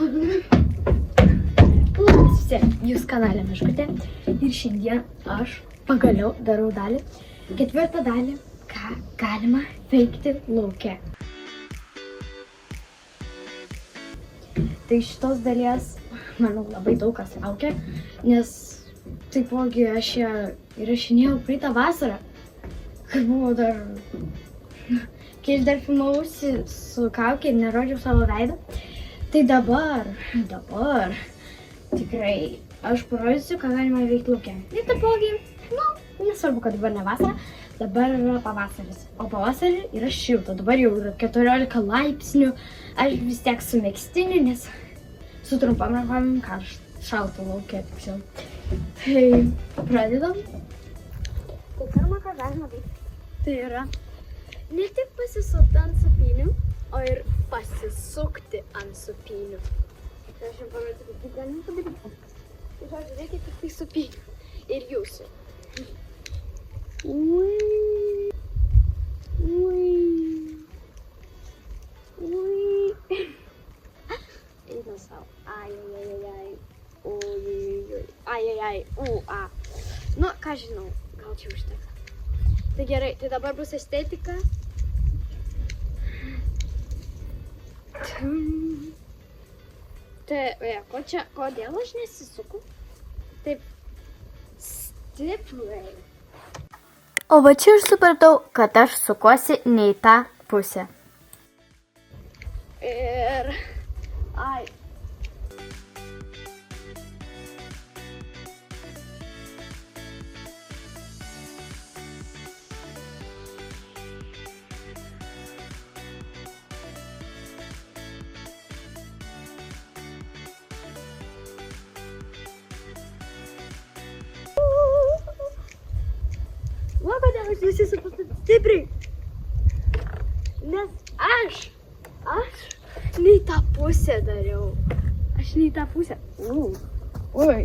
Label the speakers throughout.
Speaker 1: Labas visi, jūs kanale Meškutė ir šiandien aš pagaliau darau dalį, ketvirtą dalį, ką galima veikti lauke. Tai šitos dalies, manau, labai daug kas laukia, nes taipogi aš ją įrašinėjau praeitą vasarą, kai buvo dar, kai aš dar filmavausi su kaukė ir nerodžiau savo veidą. Tai dabar, tikrai aš parodysiu, ką galima veikti lauke. Ir taipogi, nesvarbu, kad dabar ne vasara, dabar yra pavasaris. O pavasarį yra šilta, dabar jau yra 14 laipsnių, aš vis tiek su megztiniu, nes su trumpam rankovėm šalta lauke tiksliau. Tai pradedam. Tai pirma, ką galima veikti, tai yra ne tik pasisukti ant supynių, o ir pasisukti ant supynių. Tai aš jums parodysiu, kaip galima padaryti. Tai žodžiu, reikia tik tai supynių. Ir jūsų. Eina savo. Nu, ką žinau, gal čia užteks. Tai gerai, tai dabar bus estetika. Tai, kodėl aš nesisuku? Taip stipriai. O va čia aš supratau, kad aš sukuosi ne į tą pusę. Ir... Va, kodėl aš nesisuku stipriai. Nes aš ne į tą pusę dariau. Aš ne į tą pusę. Oi.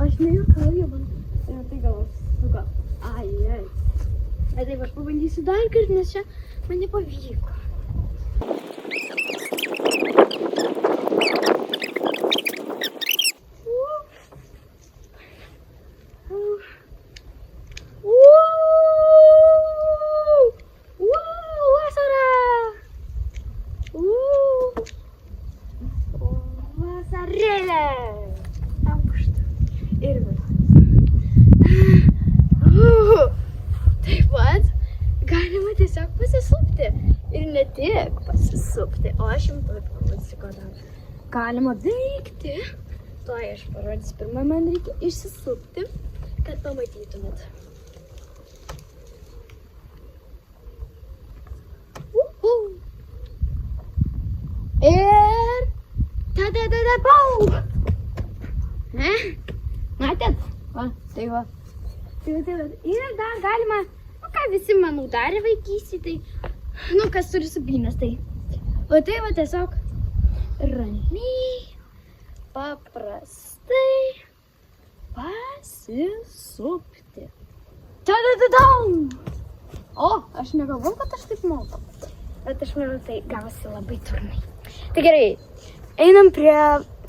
Speaker 1: Aš nejuokauju, man. Tai gal suka. Ai. Taip, aš pabandysiu dar kartą, nes čia man nepavyko. Taip pat galima tiesiog pasisupti. Ir ne tik pasisupti, o aš jums taip parodysiu, ką dar galima veikti. Tuoj aš parodysiu. Pirma, man reikia išsisupti, kad pamatytumėt. Ir ta-da-da-da-bau! Matėt? Va, tai va. Ir dar galima, ką visi, manau, darė vaikystėj, tai, kas turi supynes, tai. O tai va tiesiog ramiai, paprastai pasisupti. Ta-da-da-dam! O, aš negalvau, kad aš taip moku. Bet aš manau, tai gavosi labai turnai. Tai gerai, einam prie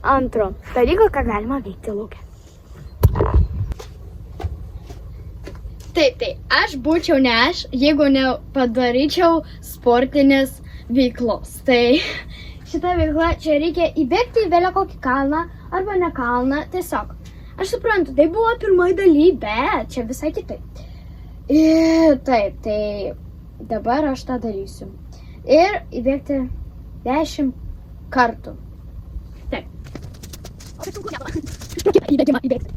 Speaker 1: antro dalyko, ką galima veikti lauke. Taip, tai aš būčiau ne aš, jeigu nepadaryčiau sportinės veiklos. Tai šitą veiklą čia reikia įbėgti į vėlę kokį kalną arba ne kalną, tiesiog. Aš suprantu, tai buvo pirmoji daly, bet čia visai kitaip. Ir taip, tai dabar aš tą darysiu. Ir įbėgti 10 kartų. Taip. O tai sunku nebuvo. Įbėgimą įbėgti.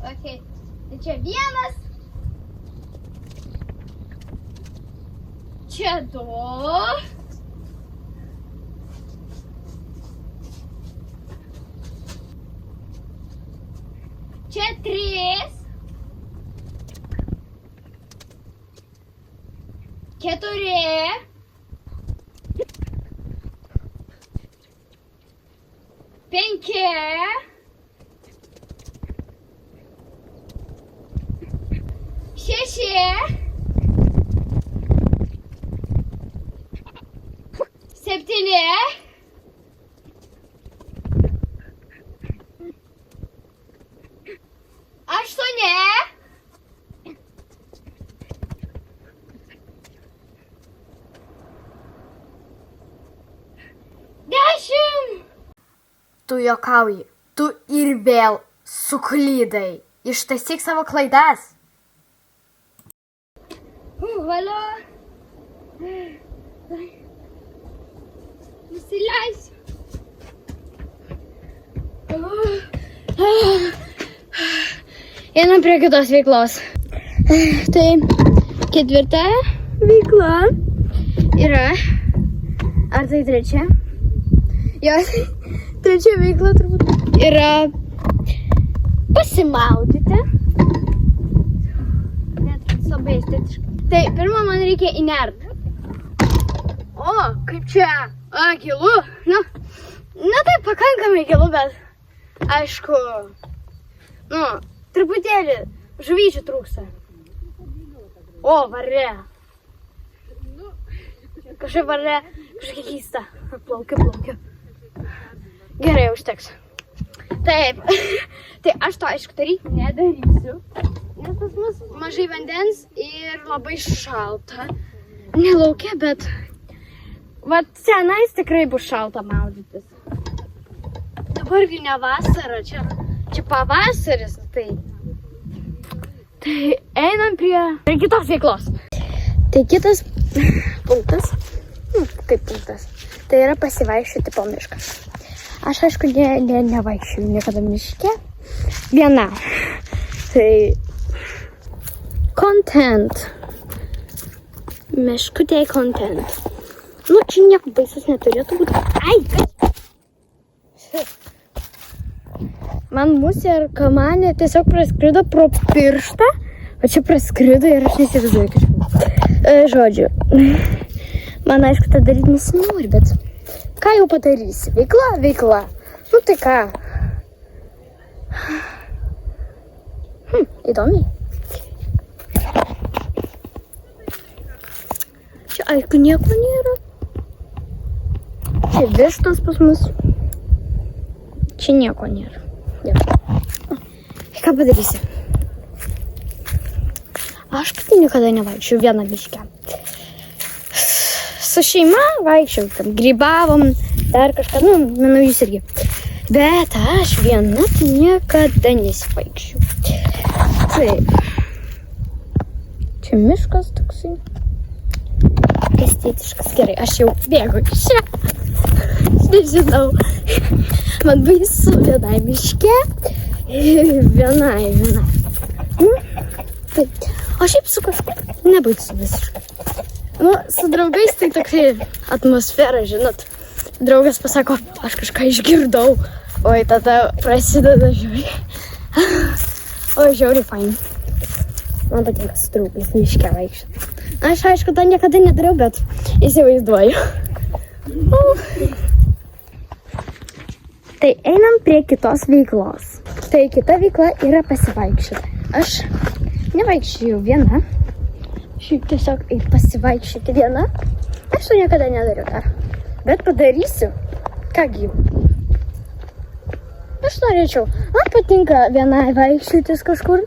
Speaker 1: Okay. Tai čia vienas. Čia du. Čia 3. 4. 5. 6. Tu juokauji. Tu ir vėl suklydai. Ištaisyk savo klaidas. Valio. Nusileisiu. Einam prie kitos veiklos. Tai ketvirta veikla yra. Ar tai trečia? Jos trečia veikla turbūt yra pasimaudyti. Net labai estetiškai. Tai pirmą man reikia įnert. O, kaip čia? Gilu. Na tai pakankamai gilu, bet aišku, truputėlį žuvyčių trūksta. O, varė. Kažkaip varė, kažkaip keista. Plaukiu. Gerai, užteks. Taip. Tai aš to, aišku, nedarysiu. Nes pas mus mažai vandens ir labai šalta. Ne lauke, bet vat senais tikrai bus šalta maudytis. Dabargi ne vasara, čia pavasaris. Tai einam prie kitos veiklos. Tai kitas punktas, kaip punktas, tai yra pasivaikščioti po mišką. Aš aišku nevaikščiu niekada miške viena. Tai content. Meškutė content. Čia nieko baisus neturėtų būti. Man musė ar kamanė tiesiog praskrido pro pirštą, o čia praskrido ir aš nesivaizduoju kažkaip. Žodžiu, man aišku, tą daryti nesinori, bet ką jau padarysi? Veikla. Tai ką? Įdomiai. Čia aišku nieko nėra. Čia vištos pas mus. Čia nieko nėra. Ką padarysi? Aš pati niekada nevaikščiau vieną miške. Su šeima vaikščiau, tam grybavom, dar kažką, manau jūs irgi. Bet aš viena tai niekada nesivaikščiau. Taip. Čia miškas toksai. Estetiškas. Gerai, aš jau bėgu čia. Aš nežinau. Man baisu vienai miške. Vienai. Taip. O šiaip su kažkuo nebaisu visiškai. Su draugais tai tokia atmosfera, žinot. Draugas pasako, aš kažką išgirdau. Oi, tada prasideda žiauriai. Oi, žiauriai fain. Man patinka su draugais miške vaikščioti. Aš aišku, tą niekada nedariau, bet įsivaizduoju. Tai einam prie kitos veiklos. Tai kita veikla yra pasivaikščioti. Aš nevaikščiau viena. Šiaip tiesiog pasivaikščioti viena. Aš to niekada nedariau dar. Bet padarysiu. Kągi. Aš norėčiau. Man patinka vienai vaikščiotis kažkur.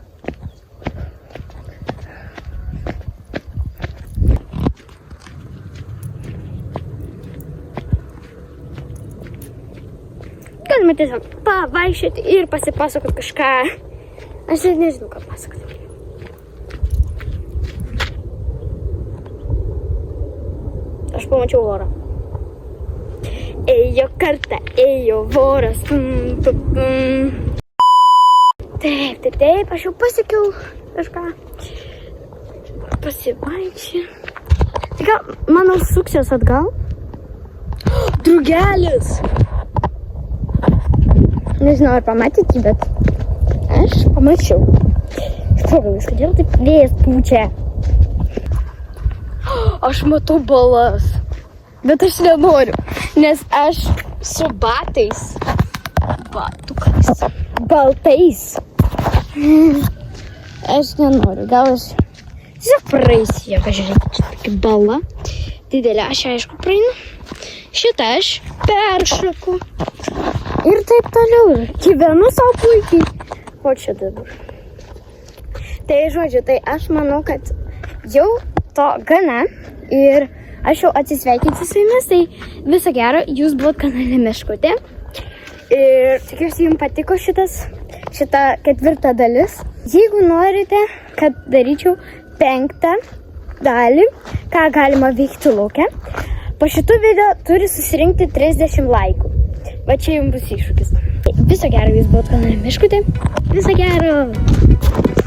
Speaker 1: Galima tiesiog pavaikščioti ir pasipasakoti kažką. Aš nežinau, ką pasakoti. Aš pamačiau vorą. Ėjo kartą, ėjo voras. Taip, aš jau pasiekiau kažką. Pasivaikščiu. Tai gal, manau, suksios atgal. Drugelis! Nežinau, ar pamatyti, bet aš pamačiau. Pagalvojau, kodėl taip vėjas pučia. Aš matau balas, bet aš nenoriu, nes aš su batais, batukais, baltais. Aš nenoriu, gal aš tiesiog praeisiu, pažiūrėkit, čia tokia bala. Didelė, aš aišku praeinu. Šitą aš peršoku. Ir taip toliau. Gyvenu savo puikiai. O čia dabar. Tai žodžiu, tai aš manau, kad jau to gana. Ir aš jau atsisveikinsiu su jumis. Tai viso gero, jūs buvot kanale Meškutė. Ir tikiuosi jums patiko šita 4 dalis. Jeigu norite, kad daryčiau 5 dalį, ką galima veikti lauke, po šitų video turi susirinkti 30 laikų. Va čia jums bus iššūkis. Viso gero, jūs buvot kanale Miškutė. Viso gero!